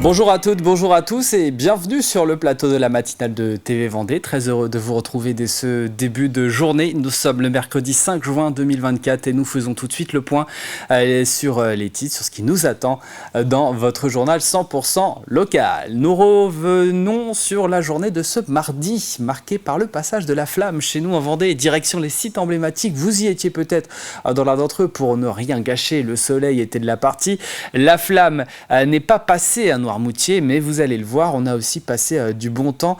Bonjour à toutes, bonjour à tous et bienvenue sur le plateau de la matinale de TV Vendée. Très heureux de vous retrouver dès ce début de journée. Nous sommes le mercredi 5 juin 2024 et nous faisons tout de suite le point sur les titres, sur ce qui nous attend dans votre journal 100% local. Nous revenons sur la journée de ce mardi, marquée par le passage de la flamme chez nous en Vendée. Direction les sites emblématiques, vous y étiez peut-être dans l'un d'entre eux pour ne rien gâcher. Le soleil était de la partie. La flamme n'est pas passée à Noirmoutier, mais vous allez le voir, on a aussi passé du bon temps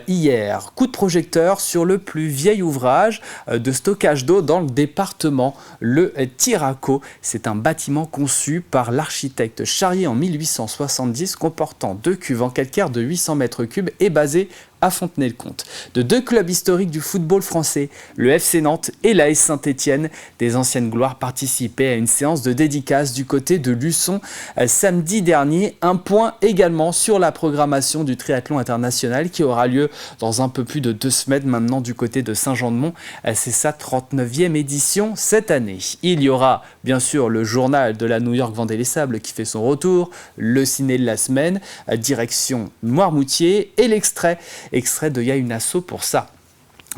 hier. Coup de projecteur sur le plus vieil ouvrage de stockage d'eau dans le département, le Tiraco. C'est un bâtiment conçu par l'architecte Charrier en 1870, comportant 2 cuves en calcaire de 800 mètres cubes et basé à Fontenay-le-Comte. De 2 clubs historiques du football français, le FC Nantes et l'AS Saint-Étienne, des anciennes gloires participaient à une séance de dédicace du côté de Luçon samedi dernier. Un point également sur la programmation du triathlon international qui aura lieu dans un peu plus de 2 semaines maintenant du côté de Saint-Jean-de-Mont. C'est sa 39e édition cette année. Il y aura bien sûr le journal de la New York Vendée-les Sables qui fait son retour, le ciné de la semaine, direction Noirmoutier et l'extrait de Y'a une asso pour ça.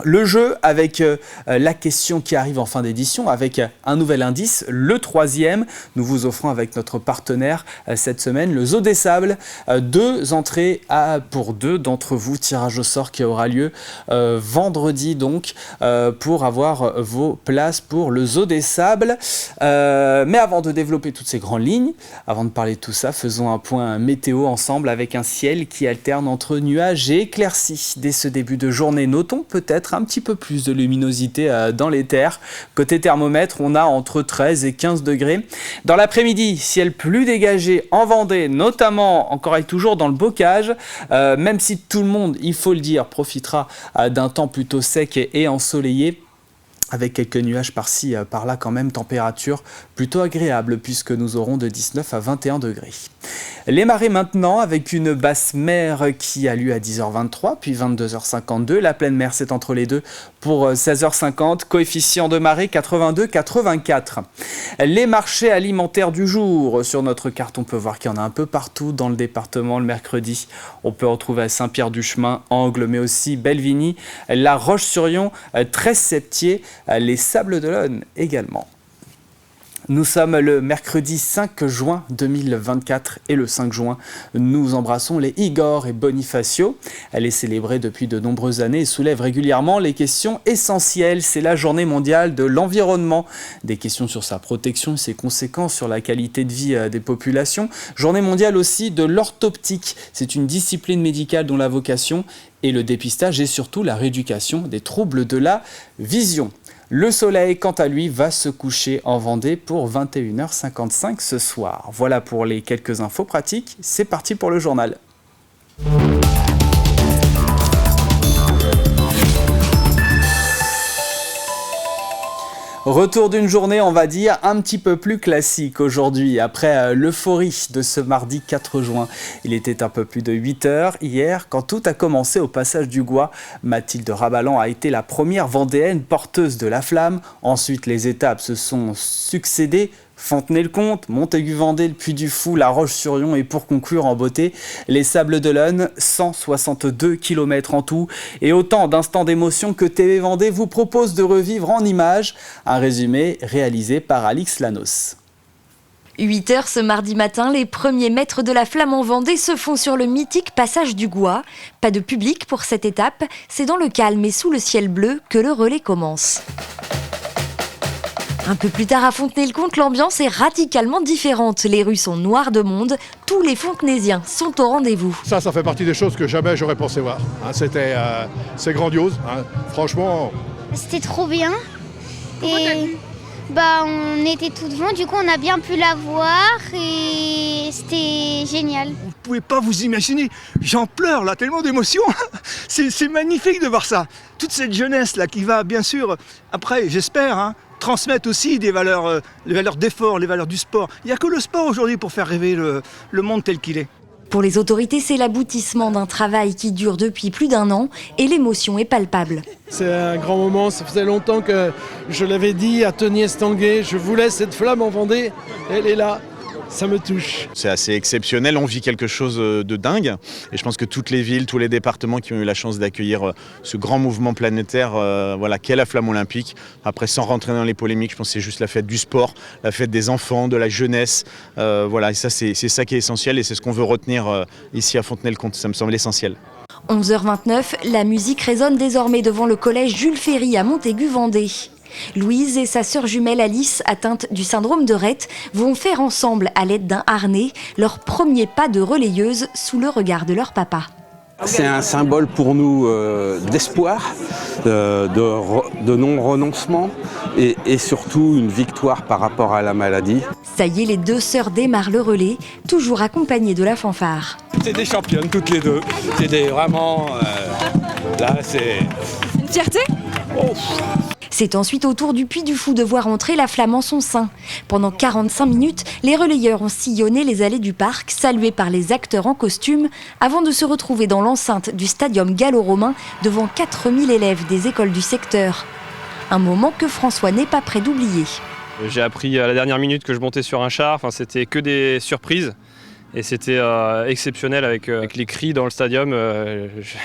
Le jeu avec la question qui arrive en fin d'édition, avec un nouvel indice, le 3e. Nous vous offrons avec notre partenaire cette semaine le Zoo des Sables. 2 entrées pour 2 d'entre vous. Tirage au sort qui aura lieu vendredi donc pour avoir vos places pour le Zoo des Sables. Mais avant de développer toutes ces grandes lignes, avant de parler de tout ça, faisons un point météo ensemble avec un ciel qui alterne entre nuages et éclaircies. Dès ce début de journée, notons peut-être un petit peu plus de luminosité dans les terres. Côté thermomètre, on a entre 13 et 15 degrés. Dans l'après-midi, ciel plus dégagé en Vendée, notamment encore et toujours dans le bocage, même si tout le monde, il faut le dire, profitera d'un temps plutôt sec et ensoleillé, avec quelques nuages par-ci, par-là quand même, température plutôt agréable puisque nous aurons de 19 à 21 degrés. Les marées maintenant avec une basse mer qui a lieu à 10h23 puis 22h52. La pleine mer c'est entre les deux pour 16h50. Coefficient de marée 82-84. Les marchés alimentaires du jour. Sur notre carte on peut voir qu'il y en a un peu partout dans le département le mercredi. On peut retrouver à Saint-Pierre-du-Chemin, Angles mais aussi Belvigny, La Roche-sur-Yon, 13-Septier, les Sables-d'Olonne également. Nous sommes le mercredi 5 juin 2024 et le 5 juin, nous embrassons les Igor et Bonifacio. Elle est célébrée depuis de nombreuses années et soulève régulièrement les questions essentielles. C'est la journée mondiale de l'environnement. Des questions sur sa protection et ses conséquences sur la qualité de vie des populations. Journée mondiale aussi de l'orthoptique. C'est une discipline médicale dont la vocation est le dépistage et surtout la rééducation des troubles de la vision. Le soleil, quant à lui, va se coucher en Vendée pour 21h55 ce soir. Voilà pour les quelques infos pratiques. C'est parti pour le journal. Retour d'une journée, on va dire, un petit peu plus classique aujourd'hui. Après l'euphorie de ce mardi 4 juin, il était un peu plus de 8h hier quand tout a commencé au passage du Gois. Mathilde Rabalan a été la première vendéenne porteuse de la flamme. Ensuite, les étapes se sont succédées. Fontenay-le-Comte, Montaigu-Vendée, le Puy-du-Fou, La Roche-sur-Yon et pour conclure en beauté, les Sables-d'Olonne, 162 km en tout et autant d'instants d'émotion que TV Vendée vous propose de revivre en images. Un résumé réalisé par Alix Lanos. 8h ce mardi matin, les premiers mètres de la flamme en Vendée se font sur le mythique passage du Gois. Pas de public pour cette étape, c'est dans le calme et sous le ciel bleu que le relais commence. Un peu plus tard à Fontenay-le-Comte, l'ambiance est radicalement différente. Les rues sont noires de monde, tous les Fontenaisiens sont au rendez-vous. Ça fait partie des choses que jamais j'aurais pensé voir. C'est grandiose, franchement. C'était trop bien. Et on était tout devant, du coup on a bien pu la voir et c'était génial. Vous pouvez pas vous imaginer, j'en pleure là, tellement d'émotion. C'est magnifique de voir ça. Toute cette jeunesse là qui va bien sûr, après j'espère, transmettre aussi des valeurs, les valeurs d'effort, les valeurs du sport. Il n'y a que le sport aujourd'hui pour faire rêver le monde tel qu'il est. Pour les autorités, c'est l'aboutissement d'un travail qui dure depuis plus d'1 an et l'émotion est palpable. C'est un grand moment, ça faisait longtemps que je l'avais dit à Tony Estanguet, je voulais cette flamme en Vendée, elle est là. ça me touche. C'est assez exceptionnel, on vit quelque chose de dingue et je pense que toutes les villes, tous les départements qui ont eu la chance d'accueillir ce grand mouvement planétaire qu'est la flamme olympique. Après, sans rentrer dans les polémiques, je pense que c'est juste la fête du sport, la fête des enfants, de la jeunesse. Et ça, c'est ça qui est essentiel et c'est ce qu'on veut retenir ici à Fontenay-le-Comte, ça me semble essentiel. 11h29, la musique résonne désormais devant le collège Jules Ferry à Montaigu-Vendée. Louise et sa sœur jumelle Alice, atteinte du syndrome de Rett, vont faire ensemble, à l'aide d'un harnais, leur premier pas de relayeuse sous le regard de leur papa. C'est un symbole pour nous d'espoir, de non-renoncement et surtout une victoire par rapport à la maladie. Ça y est, les deux sœurs démarrent le relais, toujours accompagnées de la fanfare. C'est des championnes toutes les deux. C'est vraiment... là, c'est... Une fierté ? C'est ensuite au tour du Puy du Fou de voir entrer la flamme en son sein. Pendant 45 minutes, les relayeurs ont sillonné les allées du parc, salués par les acteurs en costume, avant de se retrouver dans l'enceinte du stadium gallo-romain devant 4000 élèves des écoles du secteur. Un moment que François n'est pas prêt d'oublier. J'ai appris à la dernière minute que je montais sur un char, c'était que des surprises. Et c'était exceptionnel avec les cris dans le stadium.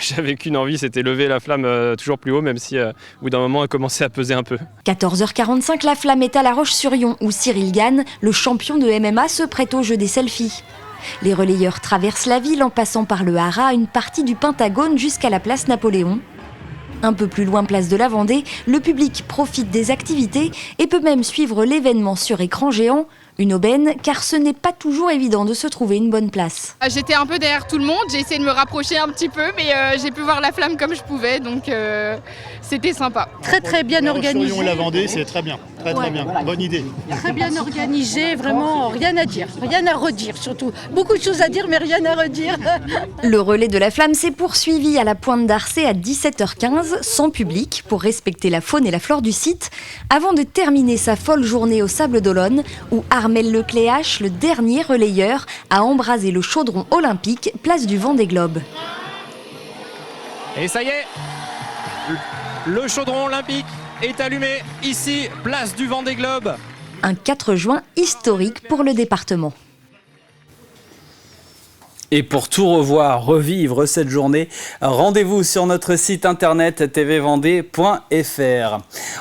J'avais qu'une envie, c'était lever la flamme toujours plus haut, même si au bout d'un moment elle commençait à peser un peu. 14h45, la flamme est à La Roche-sur-Yon, où Cyril Gann, le champion de MMA, se prête au jeu des selfies. Les relayeurs traversent la ville en passant par le Haras, une partie du Pentagone jusqu'à la place Napoléon. Un peu plus loin, place de la Vendée, le public profite des activités et peut même suivre l'événement sur écran géant. Une aubaine, car ce n'est pas toujours évident de se trouver une bonne place. J'étais un peu derrière tout le monde, j'ai essayé de me rapprocher un petit peu, mais j'ai pu voir la flamme comme je pouvais, donc c'était sympa. Très bien organisé. Sur la Vendée, c'est très bien, très bien, bonne idée. Très bien organisé, vraiment rien à dire, rien à redire surtout. Beaucoup de choses à dire, mais rien à redire. Le relais de la flamme s'est poursuivi à la Pointe d'Arcet à 17h15, sans public, pour respecter la faune et la flore du site, avant de terminer sa folle journée au Sable d'Olonne, où Armel Lecléache, le dernier relayeur, a embrasé le chaudron olympique, place du Vendée-Globe. Et ça y est, le chaudron olympique est allumé ici, place du Vendée-Globe. Un 4 juin historique pour le département. Et pour tout revoir, revivre cette journée, rendez-vous sur notre site internet tvvendée.fr.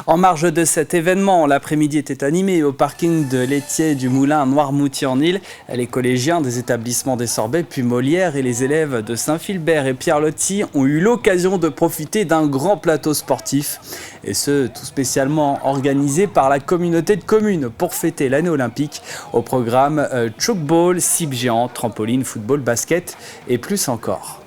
En marge de cet événement, l'après-midi était animé au parking de laitier du Moulin à Noirmoutier-en-Île. Les collégiens des établissements des Sorbets puis Molière et les élèves de Saint-Philbert et Pierre-Loti ont eu l'occasion de profiter d'un grand plateau sportif. Et ce, tout spécialement organisé par la communauté de communes pour fêter l'année olympique. Au programme Chokeball, cible géante, trampoline, football, basket et plus encore.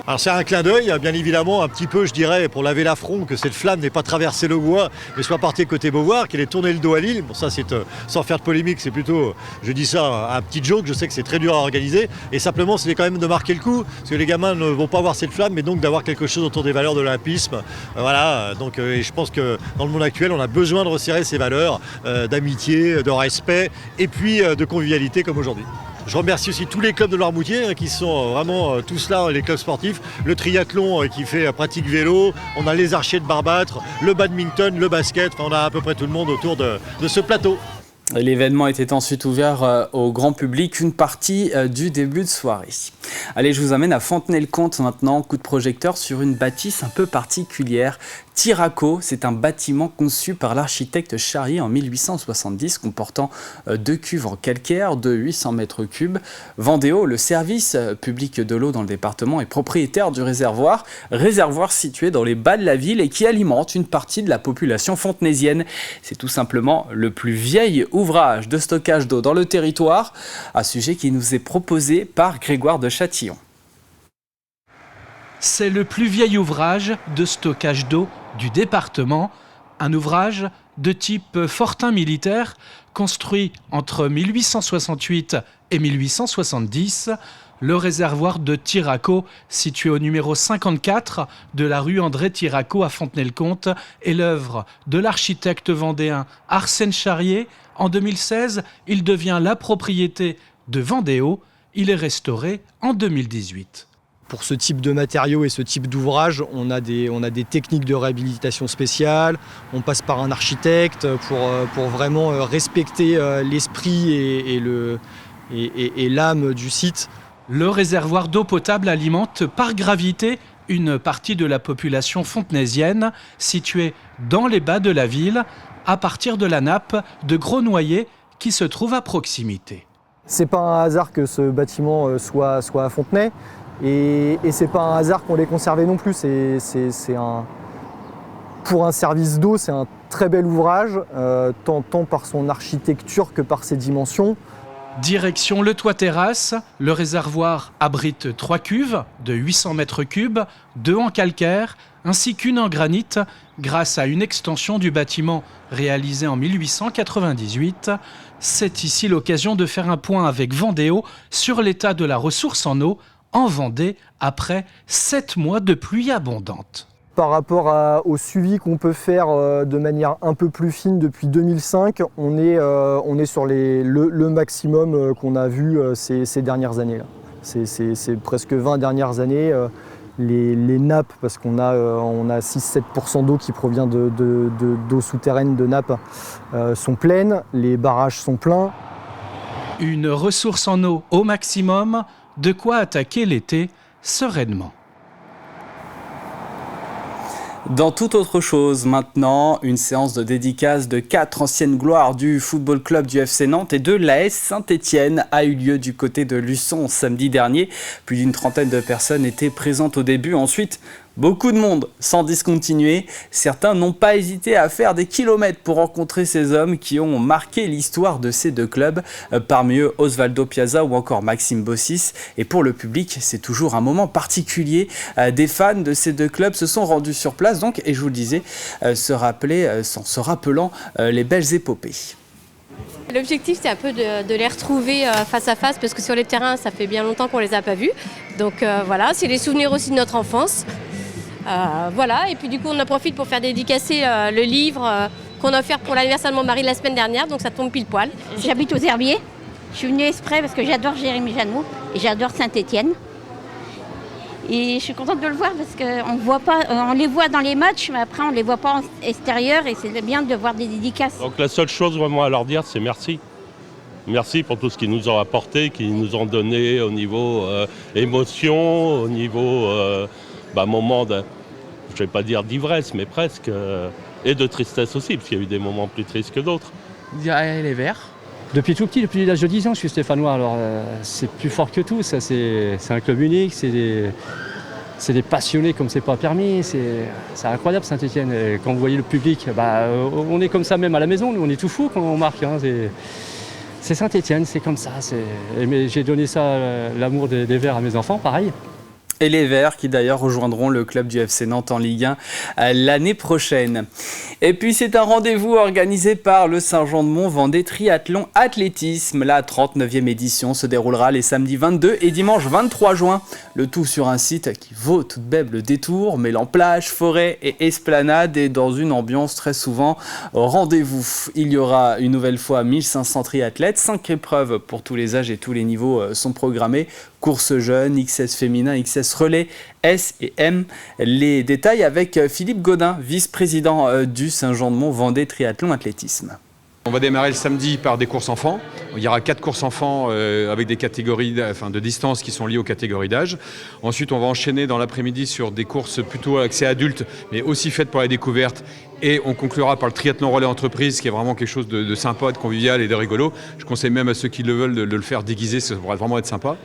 Alors c'est un clin d'œil, bien évidemment, un petit peu, je dirais, pour laver l'affront, que cette flamme n'ait pas traversé le bois, mais soit partie côté Beauvoir, qu'elle ait tourné le dos à Lille. Bon, ça, c'est sans faire de polémique, c'est plutôt, je dis ça, un petit joke. Je sais que c'est très dur à organiser. Et simplement, c'est quand même de marquer le coup, parce que les gamins ne vont pas voir cette flamme, mais donc d'avoir quelque chose autour des valeurs de l'olympisme. Voilà, donc et je pense que dans le monde actuel, on a besoin de resserrer ces valeurs d'amitié, de respect, et puis de convivialité comme aujourd'hui. Je remercie aussi tous les clubs de Noirmoutier qui sont vraiment tous là, les clubs sportifs. Le triathlon qui fait pratique vélo, on a les archers de Barbâtre, le badminton, le basket, on a à peu près tout le monde autour de ce plateau. L'événement était ensuite ouvert au grand public une partie du début de soirée. Allez, je vous amène à Fontenay-le-Comte maintenant, coup de projecteur sur une bâtisse un peu particulière. Tiraco, c'est un bâtiment conçu par l'architecte Charrier en 1870, comportant 2 cuves en calcaire de 800 mètres cubes. Vendéo, le service public de l'eau dans le département, est propriétaire du réservoir situé dans les bas de la ville et qui alimente une partie de la population fontenaisienne. C'est tout simplement le plus vieil ouvrage de stockage d'eau dans le territoire, un sujet qui nous est proposé par Grégoire de Châtillon. C'est le plus vieil ouvrage de stockage d'eau du département, un ouvrage de type fortin militaire construit entre 1868 et 1870, le réservoir de Tiraco, situé au numéro 54 de la rue André Tiraco à Fontenay-le-Comte, est l'œuvre de l'architecte vendéen Arsène Charrier. En 2016, il devient la propriété de Vendéo. Il est restauré en 2018. pour ce type de matériaux et ce type d'ouvrage, on a des techniques de réhabilitation spéciales, on passe par un architecte pour vraiment respecter l'esprit et l'âme du site. Le réservoir d'eau potable alimente par gravité une partie de la population fontenaisienne située dans les bas de la ville, à partir de la nappe de Grosnoyer qui se trouve à proximité. C'est pas un hasard que ce bâtiment soit à Fontenay et c'est pas un hasard qu'on l'ait conservé non plus. Pour un service d'eau, c'est un très bel ouvrage, tant par son architecture que par ses dimensions. Direction le toit terrasse, le réservoir abrite 3 cuves de 800 mètres cubes, 2 en calcaire ainsi qu'une en granit grâce à une extension du bâtiment réalisée en 1898. C'est ici l'occasion de faire un point avec Vendéo sur l'état de la ressource en eau en Vendée après 7 mois de pluie abondante. Par rapport au suivi qu'on peut faire de manière un peu plus fine depuis 2005, on est sur le maximum qu'on a vu ces dernières années. C'est presque 20 dernières années. Les nappes, parce qu'on a 6-7% d'eau qui provient d'eau souterraine de nappes, sont pleines, les barrages sont pleins. Une ressource en eau au maximum, de quoi attaquer l'été sereinement. Dans toute autre chose, maintenant, une séance de dédicace de 4 anciennes gloires du football club du FC Nantes et de l'AS Saint-Étienne a eu lieu du côté de Luçon samedi dernier. Plus d'une trentaine de personnes étaient présentes au début. Ensuite, beaucoup de monde sans discontinuer. Certains n'ont pas hésité à faire des kilomètres pour rencontrer ces hommes qui ont marqué l'histoire de ces deux clubs. Parmi eux, Osvaldo Piazza ou encore Maxime Bossis. Et pour le public, c'est toujours un moment particulier. Des fans de ces deux clubs se sont rendus sur place, donc, et je vous le disais, se rappelant les belles épopées. L'objectif, c'est un peu de les retrouver face à face, parce que sur les terrains, ça fait bien longtemps qu'on les a pas vus. Donc voilà, c'est les souvenirs aussi de notre enfance. Voilà, et puis du coup on en profite pour faire dédicacer le livre qu'on a offert pour l'anniversaire de mon mari la semaine dernière, donc ça tombe pile poil. J'habite aux Herbiers, je suis venue exprès parce que j'adore Jérémy Janot et j'adore Saint-Étienne. Et je suis contente de le voir parce qu'on les voit dans les matchs, mais après on ne les voit pas en extérieur et c'est bien de voir des dédicaces. Donc la seule chose vraiment à leur dire, c'est merci. Merci pour tout ce qu'ils nous ont apporté, qu'ils nous ont donné au niveau émotion, au niveau moment de, je ne vais pas dire d'ivresse, mais presque, et de tristesse aussi, parce qu'il y a eu des moments plus tristes que d'autres. Les Verts. Depuis tout petit, depuis l'âge de 10 ans, je suis stéphanois, alors c'est plus fort que tout, ça, c'est un club unique, c'est des passionnés comme c'est pas permis, c'est incroyable Saint-Étienne. Quand vous voyez le public, on est comme ça même à la maison, nous on est tout fou quand on marque. Hein, c'est Saint-Étienne, c'est comme ça. Mais j'ai donné ça, l'amour des Verts à mes enfants, pareil. Et les Verts qui d'ailleurs rejoindront le club du FC Nantes en Ligue 1 l'année prochaine. Et puis c'est un rendez-vous organisé par le Saint-Jean-de-Mont Vendée Triathlon Athlétisme. La 39e édition se déroulera les samedis 22 et dimanche 23 juin. Le tout sur un site qui vaut tout de même le détour, mêlant plage, forêt et esplanade et dans une ambiance très souvent au rendez-vous. Il y aura une nouvelle fois 1500 triathlètes, 5 épreuves pour tous les âges et tous les niveaux sont programmées. Course jeune, XS féminin, XS relais, S et M. Les détails avec Philippe Godin, vice-président du Saint-Jean-de-Mont Vendée Triathlon Athlétisme. On va démarrer le samedi par des courses enfants. Il y aura 4 courses enfants avec des catégories de distance qui sont liées aux catégories d'âge. Ensuite, on va enchaîner dans l'après-midi sur des courses plutôt accès adultes, mais aussi faites pour la découverte. Et on conclura par le triathlon relais entreprise, qui est vraiment quelque chose de sympa, de convivial et de rigolo. Je conseille même à ceux qui le veulent de le faire déguiser, ça pourrait vraiment être sympa.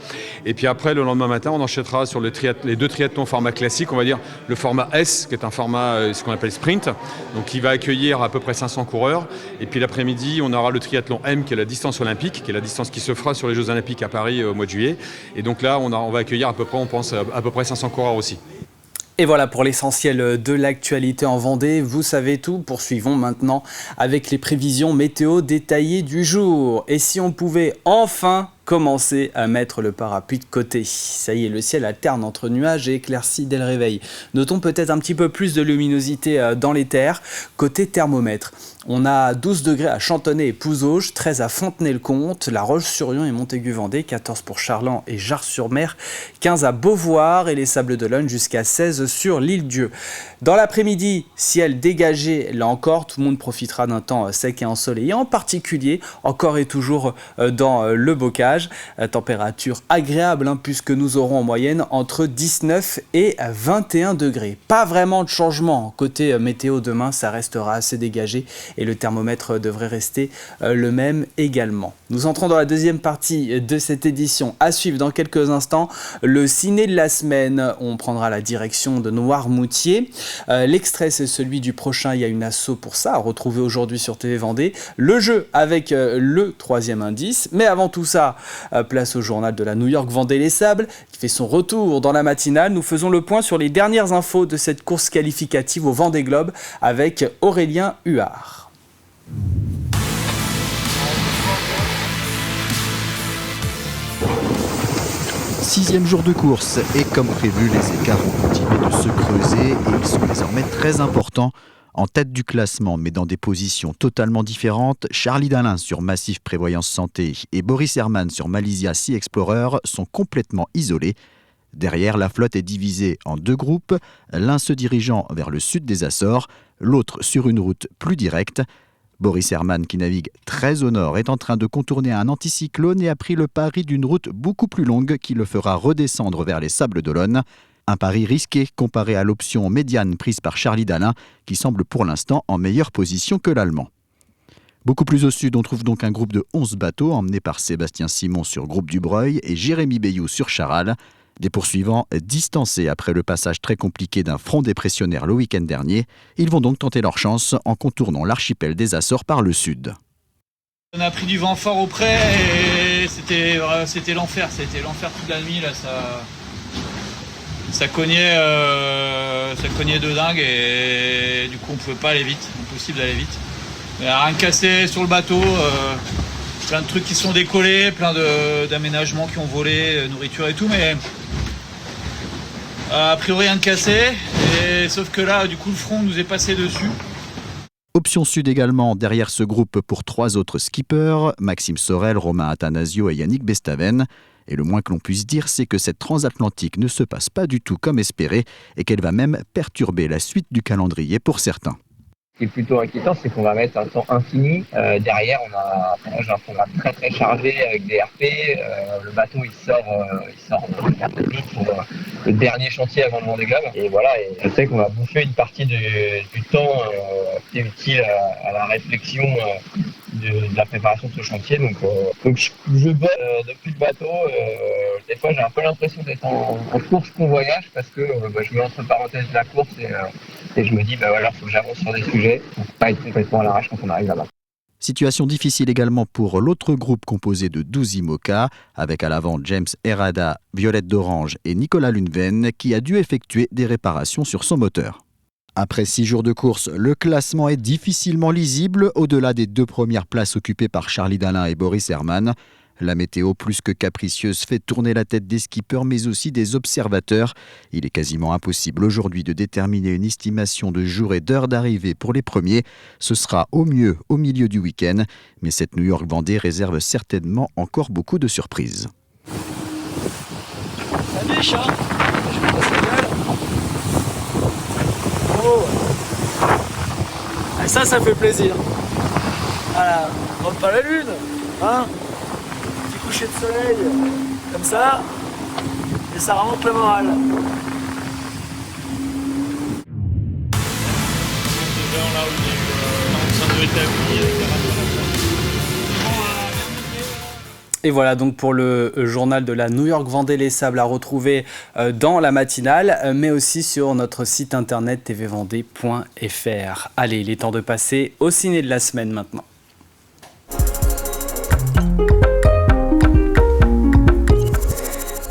Et puis après, le lendemain matin, on enchaînera sur les 2 triathlons format classique, on va dire le format S, qui est un format, ce qu'on appelle sprint, donc qui va accueillir à peu près 500 coureurs. Et puis l'après-midi, on aura le triathlon M, qui est la distance olympique, qui est la distance qui se fera sur les Jeux Olympiques à Paris au mois de juillet. Et donc là, on va accueillir à peu près, on pense, à peu près 500 coureurs aussi. Et voilà pour l'essentiel de l'actualité en Vendée. Vous savez tout. Poursuivons maintenant avec les prévisions météo détaillées du jour. Et si on pouvait enfin commencer à mettre le parapluie de côté. Ça y est, le ciel alterne entre nuages et éclaircies dès le réveil. Notons peut-être un petit peu plus de luminosité dans les terres. Côté thermomètre, on a 12 degrés à Chantonnay et Pouzauges, 13 à Fontenay-le-Comte, La Roche-sur-Yon et Montaigu-Vendée, 14 pour Charlans et Jars-sur-Mer, 15 à Beauvoir et les Sables-d'Olonne, jusqu'à 16 sur l'Île-Dieu. Dans l'après-midi, ciel dégagé, là encore, tout le monde profitera d'un temps sec et ensoleillé, en particulier, encore et toujours dans le bocage. Température agréable, puisque nous aurons en moyenne entre 19 et 21 degrés. Pas vraiment de changement côté météo demain, ça restera assez dégagé et le thermomètre devrait rester le même également. Nous entrons dans la deuxième partie de cette édition. À suivre dans quelques instants, le ciné de la semaine. On prendra la direction de Noirmoutier. L'extrait, c'est celui du prochain Il y a une asso pour ça, à retrouver aujourd'hui sur TV Vendée. Le jeu avec le troisième indice. Mais avant tout ça, place au journal de la New York Vendée-Les Sables, qui fait son retour dans la matinale. Nous faisons le point sur les dernières infos de cette course qualificative au Vendée Globe avec Aurélien Huard. 6e jour de course et comme prévu, les écarts ont continué de se creuser et ils sont désormais très importants. En tête du classement, mais dans des positions totalement différentes, Charlie Dalin sur Massif Prévoyance Santé et Boris Herman sur Malaysia Sea Explorer sont complètement isolés. Derrière, la flotte est divisée en deux groupes, l'un se dirigeant vers le sud des Açores, l'autre sur une route plus directe. Boris Herman, qui navigue très au nord, est en train de contourner un anticyclone et a pris le pari d'une route beaucoup plus longue qui le fera redescendre vers les Sables-d'Olonne. Un pari risqué comparé à l'option médiane prise par Charlie Dalin, qui semble pour l'instant en meilleure position que l'Allemand. Beaucoup plus au sud, on trouve donc un groupe de 11 bateaux emmenés par Sébastien Simon sur Groupe du Breuil et Jérémy Bayou sur Charal. Des poursuivants distancés après le passage très compliqué d'un front dépressionnaire le week-end dernier. Ils vont donc tenter leur chance en contournant l'archipel des Açores par le sud. On a pris du vent fort auprès et c'était l'enfer. C'était l'enfer toute la nuit. Là, ça cognait de dingue et du coup on pouvait pas aller vite. Impossible d'aller vite. Il n'y a rien de cassé sur le bateau. Plein de trucs qui sont décollés, plein d'aménagements qui ont volé, nourriture et tout, mais a priori rien de cassé, sauf que là, du coup, le front nous est passé dessus. Option sud également, derrière ce groupe pour 3 autres skippers, Maxime Sorel, Romain Athanasio et Yannick Bestaven. Et le moins que l'on puisse dire, c'est que cette transatlantique ne se passe pas du tout comme espéré et qu'elle va même perturber la suite du calendrier pour certains. Ce qui est plutôt inquiétant, c'est qu'on va mettre un temps infini. Derrière, j'ai un programme très très chargé avec des RP. Le bateau, il sort pour le dernier chantier avant le Vendée Globe. Et voilà, et je sais qu'on va bouffer une partie du temps qui est utile à la réflexion de la préparation de ce chantier. Donc je bosse depuis le bateau. Des fois, j'ai un peu l'impression d'être en course convoyage parce que je mets entre parenthèses la course et je me dis, voilà, il faut que j'avance sur des sujets pour pas être complètement à l'arrache quand on arrive là-bas. Situation difficile également pour l'autre groupe composé de 12 IMOCA, avec à l'avant James Herrada, Violette d'Orange et Nicolas Lunven, qui a dû effectuer des réparations sur son moteur. Après 6 jours de course, le classement est difficilement lisible au-delà des 2 premières places occupées par Charlie Dalin et Boris Herman. La météo plus que capricieuse fait tourner la tête des skippers mais aussi des observateurs. Il est quasiment impossible aujourd'hui de déterminer une estimation de jours et d'heures d'arrivée pour les premiers. Ce sera au mieux au milieu du week-end, mais cette New York Vendée réserve certainement encore beaucoup de surprises. Salut chat. Oh. Et ça fait plaisir. Voilà, on rentre pas la lune, hein. Coucher de soleil, comme ça, et ça remonte le moral. Et voilà donc pour le journal de la New York Vendée-Les Sables à retrouver dans la matinale, mais aussi sur notre site internet tvvendée.fr. Allez, il est temps de passer au ciné de la semaine maintenant.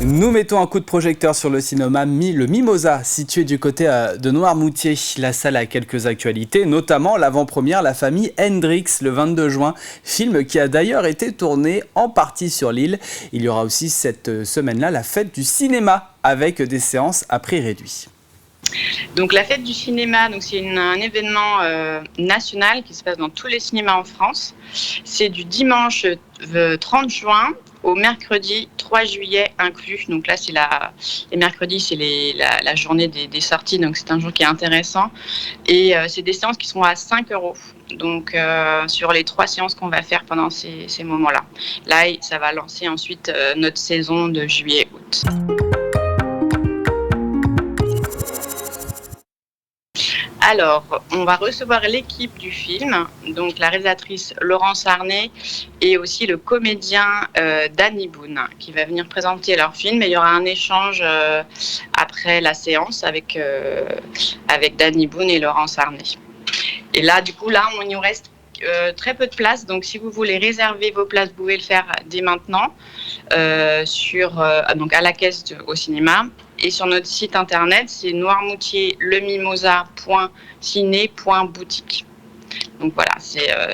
Nous Nous mettons un coup de projecteur sur le cinéma le Mimosa, situé du côté de Noirmoutier. La salle a quelques actualités, notamment l'avant-première La famille Hendrix le 22 juin, film qui a d'ailleurs été tourné en partie sur l'île. Il y aura aussi cette semaine-là la fête du cinéma avec des séances à prix réduit. Donc la fête du cinéma, c'est un événement national qui se passe dans tous les cinémas en France. C'est du dimanche 30 juin au mercredi 3 juillet inclus. Donc là, les mercredis, c'est la journée des sorties, donc c'est un jour qui est intéressant. Et c'est des séances qui sont à 5 €. Donc sur les 3 séances qu'on va faire pendant ces moments-là. Là, ça va lancer ensuite notre saison de juillet-août. Alors, on va recevoir l'équipe du film, donc la réalisatrice Laurence Arnay et aussi le comédien Danny Boone qui va venir présenter leur film. Et il y aura un échange après la séance avec Danny Boone et Laurence Arnay. Et là, du coup, il nous reste très peu de place. Donc, si vous voulez réserver vos places, vous pouvez le faire dès maintenant donc à la caisse au cinéma. Et sur notre site internet, c'est noirmoutierlemimosa.ciné.boutique. Donc voilà,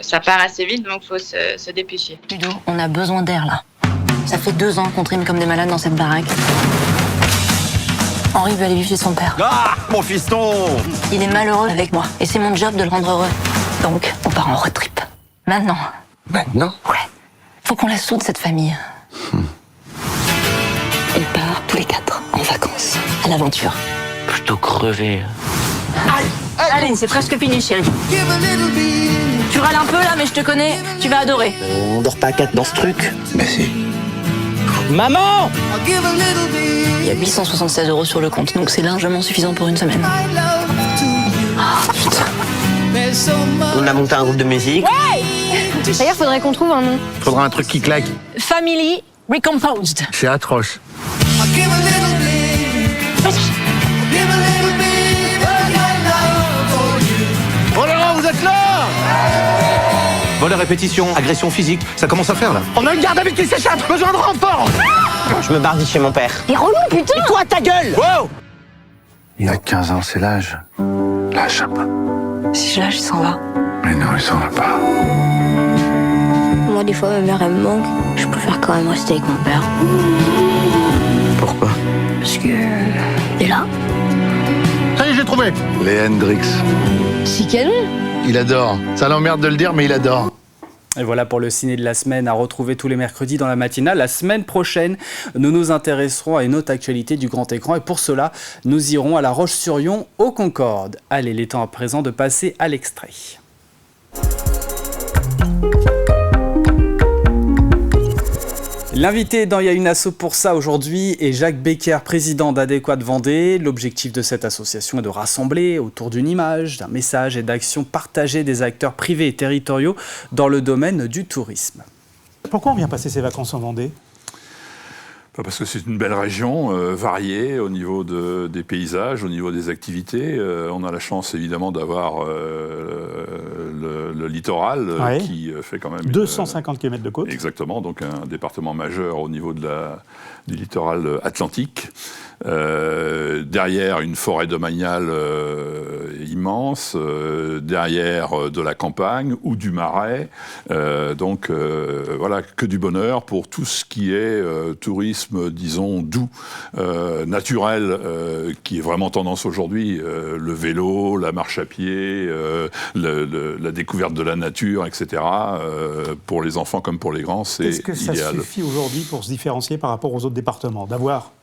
ça part assez vite, donc il faut se dépêcher. Ludo, on a besoin d'air là. Ça fait 2 ans qu'on trime comme des malades dans cette baraque. Henri veut aller vivre chez son père. Ah, mon fiston! Il est malheureux avec moi, et c'est mon job de le rendre heureux. Donc, on part en road trip. Maintenant. Maintenant? Ouais. Faut qu'on la soude, cette famille. On part tous les 4 en vacances, à l'aventure. Plutôt crevé. Allez, c'est presque fini, chérie. Tu râles un peu là, mais je te connais, tu vas adorer. On dort pas à 4 dans ce truc. Mais si. Maman! Il y a 876 € sur le compte, donc c'est largement suffisant pour une semaine. Oh, putain. On a monté un groupe de musique. Ouais! D'ailleurs, faudrait qu'on trouve un nom. Faudra un truc qui claque. Family Recomposed. C'est atroce. Oh Laurent, vous êtes là! Vol à répétition, agression physique, ça commence à faire là. On a une garde à vue qui s'échappe, besoin de renfort! Je me barre d'ici chez mon père. T'es relou, putain! Et toi, ta gueule! Wow! Il a 15 ans, c'est l'âge. Lâche un peu. Si je lâche, il s'en va. Mais non, il s'en va pas. Moi, des fois, ma mère, elle me manque. Je préfère quand même rester avec mon père. Pourquoi? Parce que... il est là. Ça y est, j'ai trouvé. Les Hendrix. C'est canon. Il adore. Ça l'emmerde de le dire, mais il adore. Et voilà pour le ciné de la semaine à retrouver tous les mercredis dans la matinale. La semaine prochaine, nous nous intéresserons à une autre actualité du grand écran. Et pour cela, nous irons à La Roche-sur-Yon, au Concorde. Allez, il est temps à présent de passer à l'extrait. L'invité dans Y'a une asso pour ça aujourd'hui est Jacques Becker, président d'Adéquate Vendée. L'objectif de cette association est de rassembler autour d'une image, d'un message et d'actions partagées des acteurs privés et territoriaux dans le domaine du tourisme. Pourquoi on vient passer ses vacances en Vendée ? Parce que c'est une belle région, variée au niveau des paysages, au niveau des activités. On a la chance évidemment d'avoir le littoral qui fait quand même 250 km de côte. Exactement, donc un département majeur au niveau du littoral atlantique. Derrière une forêt domaniale immense, derrière de la campagne ou du marais. Donc voilà, que du bonheur pour tout ce qui est tourisme, disons, doux, naturel, qui est vraiment tendance aujourd'hui. Le vélo, la marche à pied, la découverte de la nature, etc. Pour les enfants comme pour les grands, c'est idéal. Est-ce que ça suffit aujourd'hui pour se différencier par rapport aux autres départements, d'avoir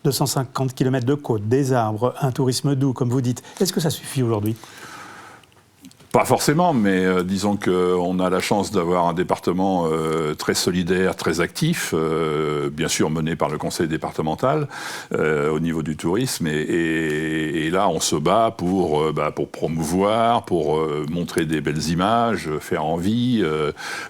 250 km de côte, des arbres, un tourisme doux, comme vous dites? Est-ce que ça suffit aujourd'hui ? Pas forcément, mais disons qu'on a la chance d'avoir un département très solidaire, très actif, bien sûr mené par le conseil départemental au niveau du tourisme. Et là, on se bat pour promouvoir, pour montrer des belles images, faire envie,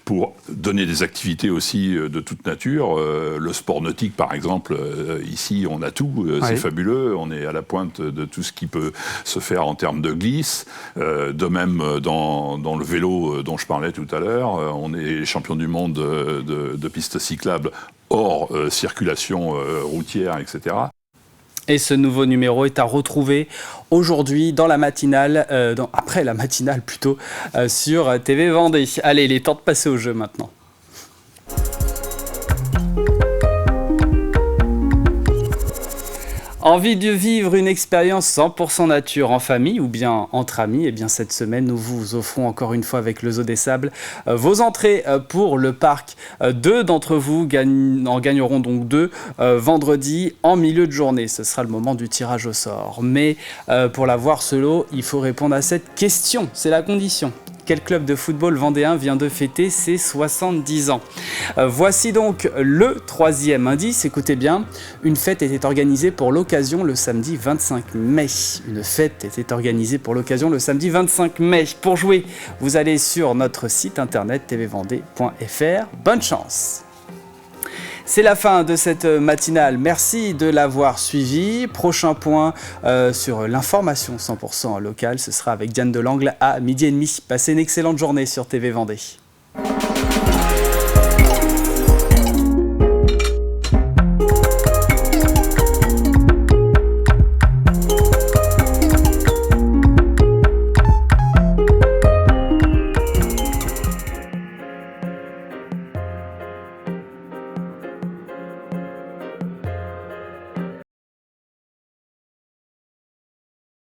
pour donner des activités aussi de toute nature. Le sport nautique, par exemple, ici, on a tout. C'est fabuleux. On est à la pointe de tout ce qui peut se faire en termes de glisse. De même dans le vélo dont je parlais tout à l'heure. On est champion du monde de pistes cyclables hors circulation routière, etc. Et ce nouveau numéro est à retrouver aujourd'hui dans la matinale, après la matinale plutôt, sur TV Vendée. Allez, il est temps de passer au jeu maintenant. Envie de vivre une expérience 100% nature en famille ou bien entre amis? Eh bien cette semaine, nous vous offrons encore une fois avec le Zoo des Sables vos entrées pour le parc. 2 d'entre vous en gagneront donc 2 vendredi en milieu de journée. Ce sera le moment du tirage au sort. Mais pour l'avoir ce lot, il faut répondre à cette question. C'est la condition. Quel club de football vendéen vient de fêter ses 70 ans? Voici donc le 3e indice. Écoutez bien, une fête était organisée pour l'occasion le samedi 25 mai. Une fête était organisée pour l'occasion le samedi 25 mai. Pour jouer, vous allez sur notre site internet tvvendée.fr. Bonne chance! C'est la fin de cette matinale. Merci de l'avoir suivi. Prochain point sur l'information 100% locale, ce sera avec Diane Delangle à 12h30. Passez une excellente journée sur TV Vendée.